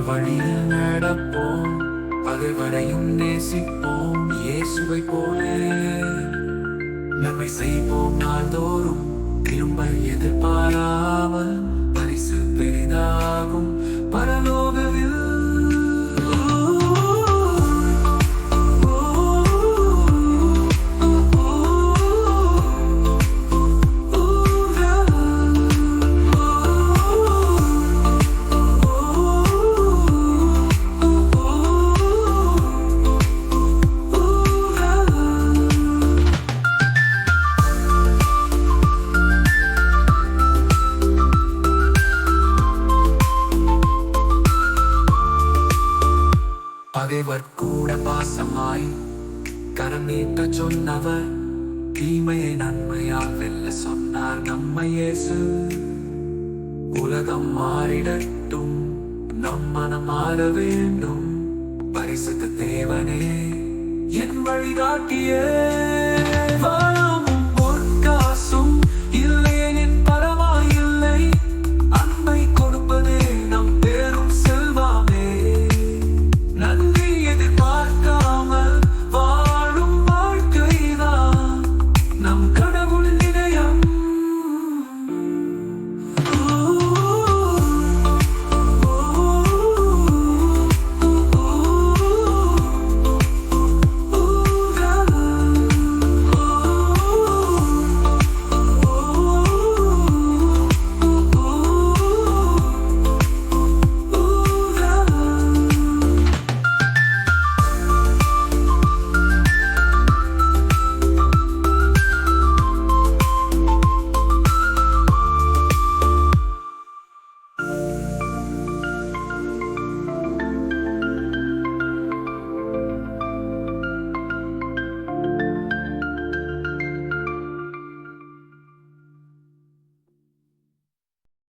வழியில் நடப்போம், பகைவரையும் நேசிப்போம். இயேசுவை போலே நன்மை செய்வோம் நாள்தோறும், திரும்ப எதிர்பாராமல் பரிசு பெரிதாகும் பரலோகவில். பகைவர் கூட பாசமாய் கரம் நீட்ட சொன்னவர், தீமையை நன்மையால் வெல்ல சொன்னார் நம்ம இயேசு. உலகம் மாறிடட்டும், நம் மனம் மாற வேண்டும். பரிசுத்த தேவனே என் வழிகாட்டியே.